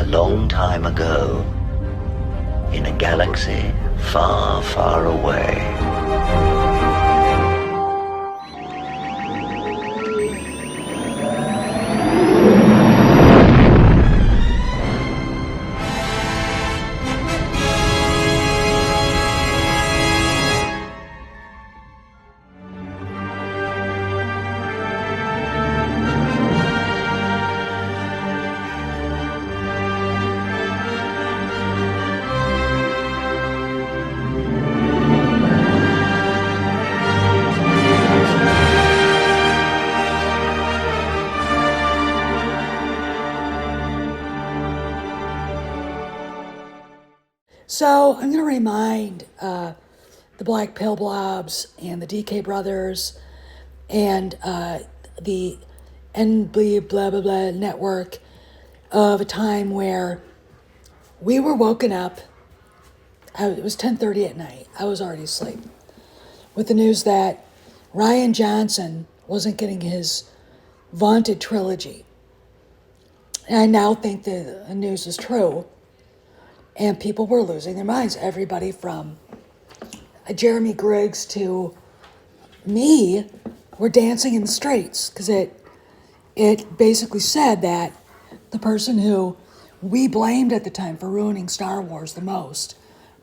long time ago, in a galaxy far, far away. So I'm going to remind the Black Pill Blobs and the DK Brothers and the NB blah blah blah network of a time where we were woken up. It was 10:30 at night. I was already asleep with the news that Rian Johnson wasn't getting his vaunted trilogy. And I now think the news is true. And people were losing their minds. Everybody from Jeremy Griggs to me were dancing in the streets because it basically said that the person who we blamed at the time for ruining Star Wars the most,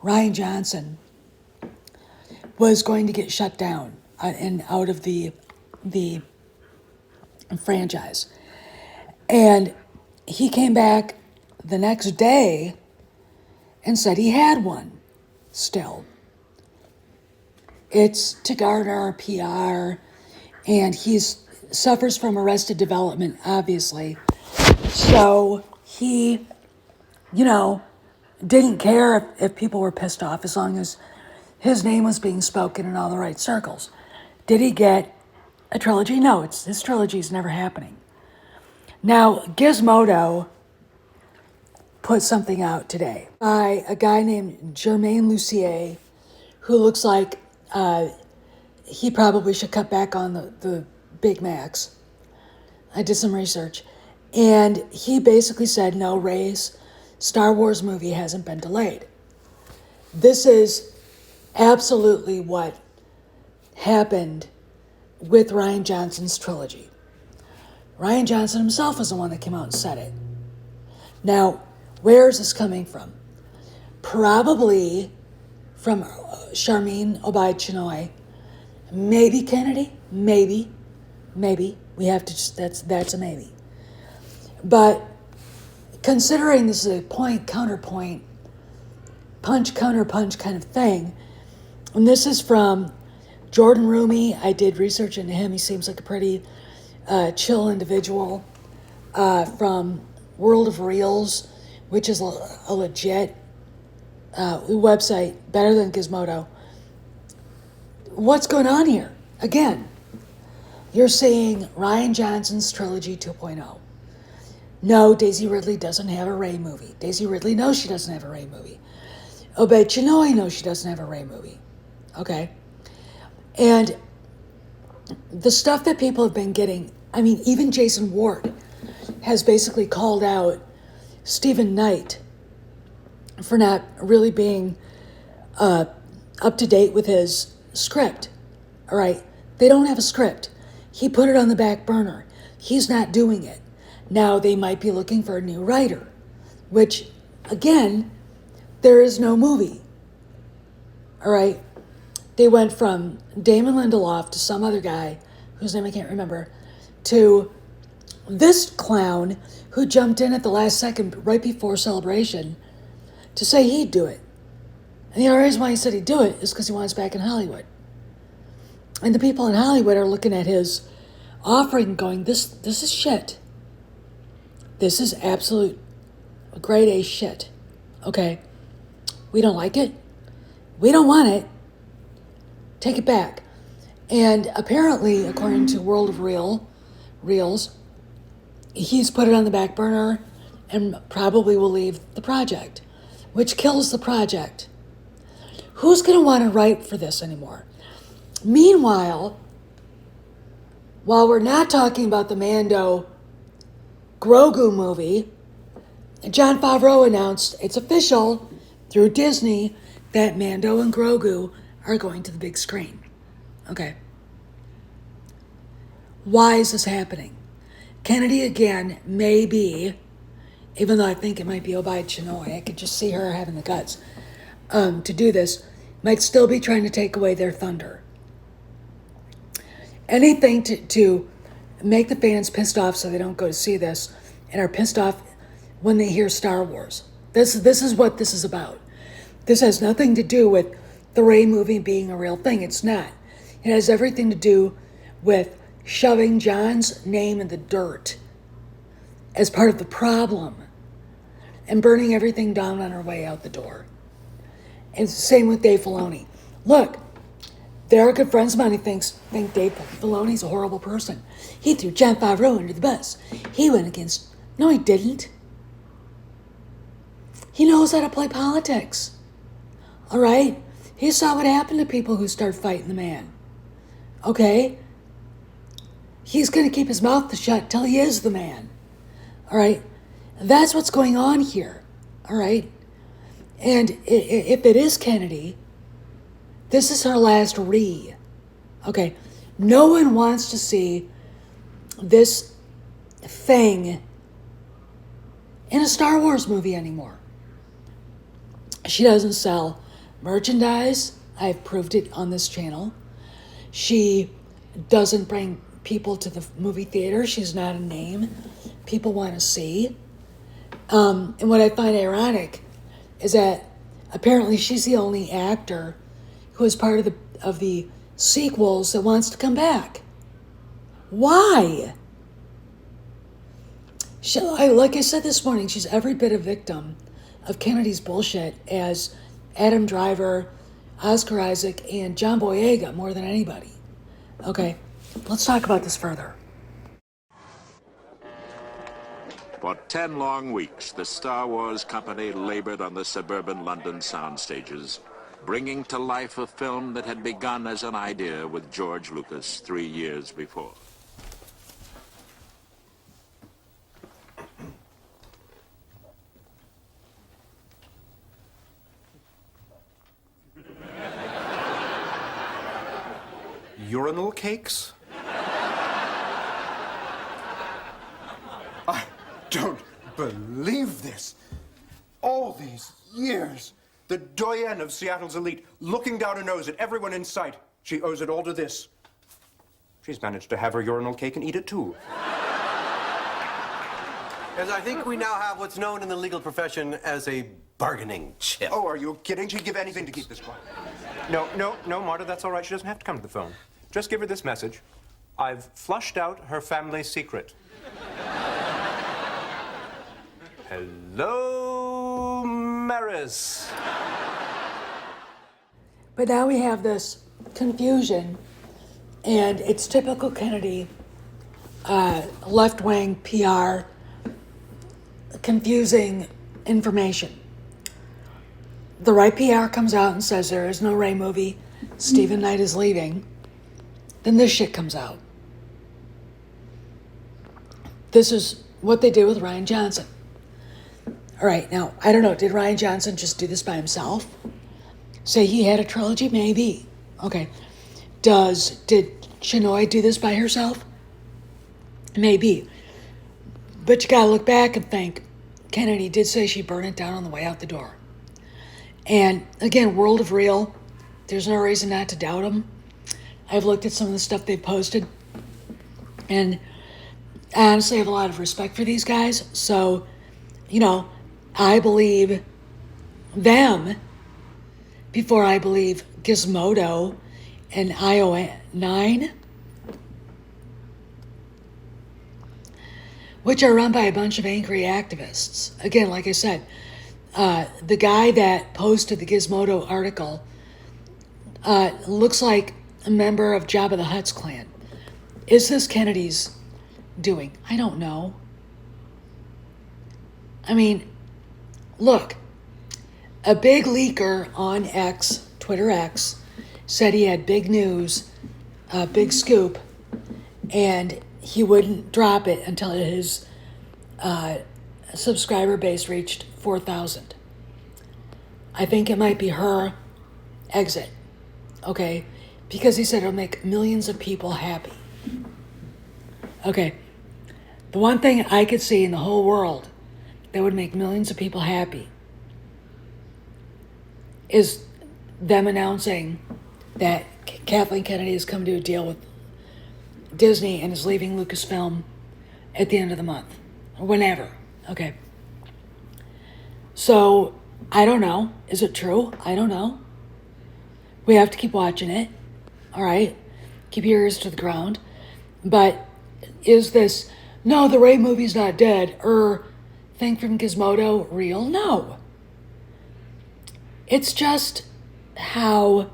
Rian Johnson, was going to get shut down and out of the franchise. And he came back the next day and said he had one still. It's to garner PR, and he suffers from arrested development, obviously. So he, didn't care if people were pissed off as long as his name was being spoken in all the right circles. Did he get a trilogy? No, his trilogy is never happening. Now, Gizmodo put something out today by a guy named Germain Lucier, who looks like he probably should cut back on the Big Macs. I did some research. And he basically said, no, Ray's Star Wars movie hasn't been delayed. This is absolutely what happened with Rian Johnson's trilogy. Rian Johnson himself was the one that came out and said it. Now, where is this coming from? Probably from Sharmeen Obaid-Chinoy, maybe Kennedy, maybe. We have to that's a maybe. But considering this is a point counterpoint, punch counter punch kind of thing, and this is from Jordan Rumi. I did research into him. He seems like a pretty chill individual. From World of Reels, which is a legit website, better than Gizmodo. What's going on here? Again, you're seeing Rian Johnson's Trilogy 2.0. No, Daisy Ridley doesn't have a Rey movie. Daisy Ridley knows she doesn't have a Rey movie. Obaid-Chinoy knows she doesn't have a Rey movie. Okay? And the stuff that people have been getting, even Jason Ward has basically called out Stephen Knight for not really being up to date with his script. All right? They don't have a script. He put it on the back burner. He's not doing it. Now they might be looking for a new writer, which, again, there is no movie. All right? They went from Damon Lindelof to some other guy, whose name I can't remember, to this clown who jumped in at the last second right before Celebration to say he'd do it. And the only reason why he said he'd do it is because he wants back in Hollywood. And the people in Hollywood are looking at his offering going, this is shit. This is absolute grade A shit. Okay? We don't like it. We don't want it. Take it back. And apparently, according to World of Reels, he's put it on the back burner and probably will leave the project, which kills the project. Who's going to want to write for this anymore? Meanwhile, while we're not talking about the Mando Grogu movie, Jon Favreau announced it's official through Disney that Mando and Grogu are going to the big screen. Okay. Why is this happening? Kennedy, again, maybe, even though I think it might be Obai Chinoy, I could just see her having the guts to do this, might still be trying to take away their thunder. Anything to make the fans pissed off so they don't go to see this and are pissed off when they hear Star Wars. This is what this is about. This has nothing to do with the Rey movie being a real thing. It's not. It has everything to do with shoving John's name in the dirt as part of the problem and burning everything down on our way out the door. And it's the same with Dave Filoni. Look, there are good friends of mine who think Dave Filoni's a horrible person. He threw Jon Favreau under the bus. He went against... No, he didn't. He knows how to play politics. All right? He saw what happened to people who start fighting the man. Okay? He's going to keep his mouth shut till he is the man. All right? That's what's going on here. All right? And if it is Kennedy, this is her last re. Okay? No one wants to see this thing in a Star Wars movie anymore. She doesn't sell merchandise. I've proved it on this channel. She doesn't bring people to the movie theater. She's not a name people want to see. And what I find ironic is that apparently she's the only actor who is part of the sequels that wants to come back. Why? Like I said this morning, she's every bit a victim of Kennedy's bullshit as Adam Driver, Oscar Isaac, and John Boyega more than anybody. Okay, let's talk about this further. For 10 long weeks, the Star Wars company labored on the suburban London sound stages, bringing to life a film that had begun as an idea with George Lucas 3 years before. Urinal cakes? I don't believe this. All these years, the doyenne of Seattle's elite, looking down her nose at everyone in sight. She owes it all to this. She's managed to have her urinal cake and eat it too. As I think we now have what's known in the legal profession as a bargaining chip. Oh, are you kidding? She'd give anything to keep this quiet. No, Marta, that's all right. She doesn't have to come to the phone. Just give her this message. I've flushed out her family secret. Hello, Maris. But now we have this confusion, and it's typical Kennedy, left-wing PR, confusing information. The right PR comes out and says there is no Rey movie, Stephen Knight is leaving. Then this shit comes out. This is what they did with Rian Johnson. All right, now, I don't know, did Rian Johnson just do this by himself? Say he had a trilogy? Maybe. Okay. Did Chinoy do this by herself? Maybe. But you gotta look back and think, Kennedy did say she burned it down on the way out the door. And again, World of Real, there's no reason not to doubt them. I've looked at some of the stuff they've posted, and I honestly have a lot of respect for these guys. So, I believe them before I believe Gizmodo and IO9, which are run by a bunch of angry activists. Again, like I said, the guy that posted the Gizmodo article looks like a member of Jabba the Hutt's clan. Is this Kennedy's doing? I don't know. I mean, look, a big leaker on X, Twitter X, said he had big news, a big scoop, and he wouldn't drop it until his subscriber base reached 4,000. I think it might be her exit, okay? Because he said it'll make millions of people happy. Okay, the one thing I could see in the whole world that would make millions of people happy is them announcing that Kathleen Kennedy has come to a deal with Disney and is leaving Lucasfilm at the end of the month, or whenever, okay? So, I don't know. Is it true? I don't know. We have to keep watching it, all right? Keep your ears to the ground. But is this, no, the Rey movie's not dead, thing from Gizmodo real? No. It's just how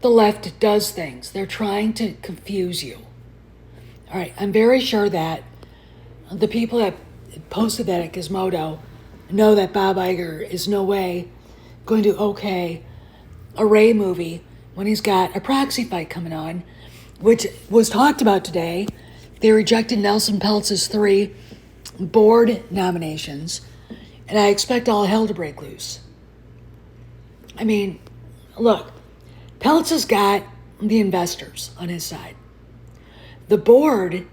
the left does things. They're trying to confuse you. All right, I'm very sure that the people that posted that at Gizmodo know that Bob Iger is no way going to okay a Rey movie when he's got a proxy fight coming on, which was talked about today. They rejected Nelson Peltz's 3 board nominations, and I expect all hell to break loose. I mean, look, Peltz has got the investors on his side. The board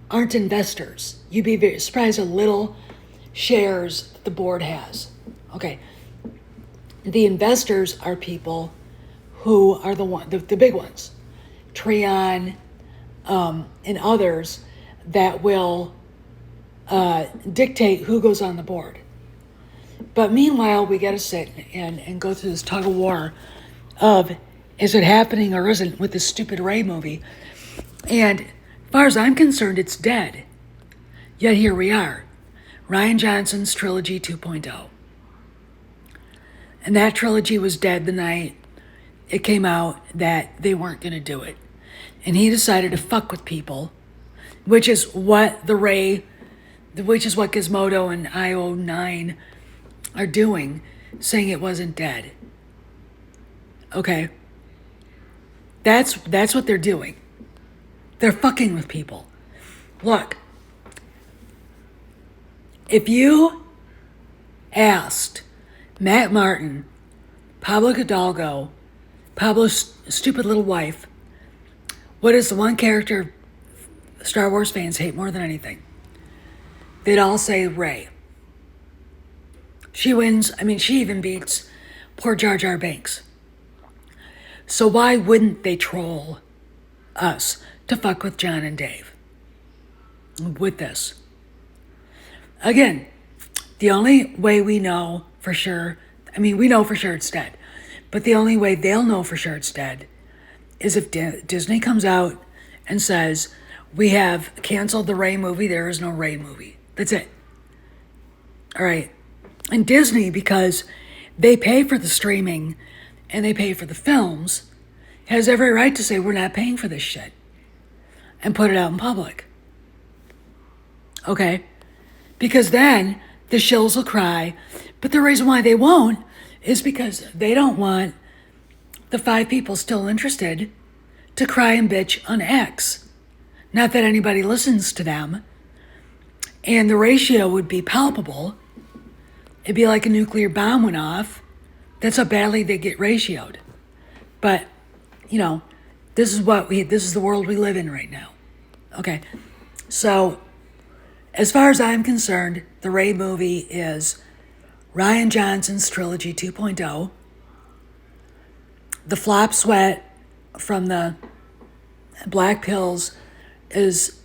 aren't investors. You'd be very surprised how little shares the board has. Okay. The investors are people who are the big ones. Treon and others that will dictate who goes on the board. But meanwhile, we got to sit and go through this tug of war of is it happening or isn't with this stupid Rey movie. And as far as I'm concerned, it's dead. Yet here we are. Rian Johnson's Trilogy 2.0. And that trilogy was dead the night it came out that they weren't going to do it. And he decided to fuck with people, which is what Gizmodo and IO9 are doing, saying it wasn't dead. Okay? That's what they're doing. They're fucking with people. Look, if you asked Matt Martin, Pablo Hidalgo, Pablo's stupid little wife, what is the one character Star Wars fans hate more than anything? They'd all say Rey. She wins. I mean, she even beats poor Jar Jar Binks. So why wouldn't they troll us to fuck with John and Dave with this? Again, the only way we know for sure, we know for sure it's dead, but the only way they'll know for sure it's dead is if Disney comes out and says, we have canceled the Rey movie, there is no Rey movie. That's it. All right. And Disney, because they pay for the streaming and they pay for the films, has every right to say, we're not paying for this shit, and put it out in public. Okay? Because then the shills will cry, but the reason why they won't is because they don't want the 5 people still interested to cry and bitch on X. Not that anybody listens to them. And the ratio would be palpable. It'd be like a nuclear bomb went off. That's how badly they get ratioed. But, this is the world we live in right now. Okay. So, as far as I'm concerned, the Rey movie is Rian Johnson's Trilogy 2.0. The flop sweat from the black pills is,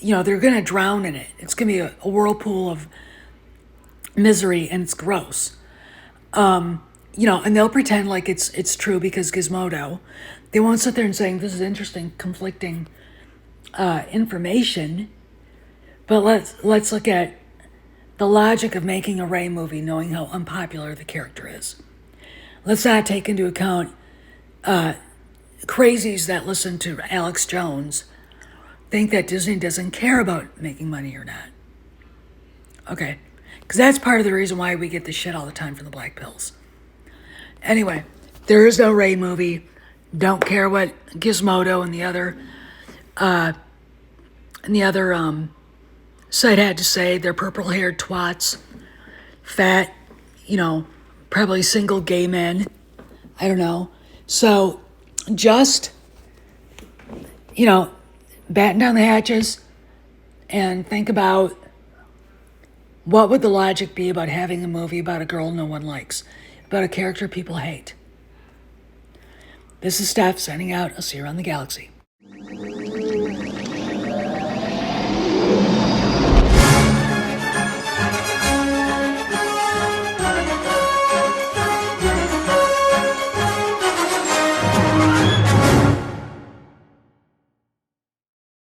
they're going to drown in it. It's going to be a whirlpool of misery, and it's gross. And they'll pretend like it's true because Gizmodo. They won't sit there and say, this is interesting, conflicting information. But let's look at the logic of making a Rey movie, knowing how unpopular the character is. Let's not take into account crazies that listen to Alex Jones think that Disney doesn't care about making money or not. Okay. Because that's part of the reason why we get this shit all the time from the black pills. Anyway, there is no Rey movie. Don't care what Gizmodo and the other So I'd had to say they're purple-haired twats, fat, probably single gay men. I don't know. So just, batten down the hatches and think about what would the logic be about having a movie about a girl no one likes, about a character people hate. This is Steph signing out. I'll see you around the galaxy.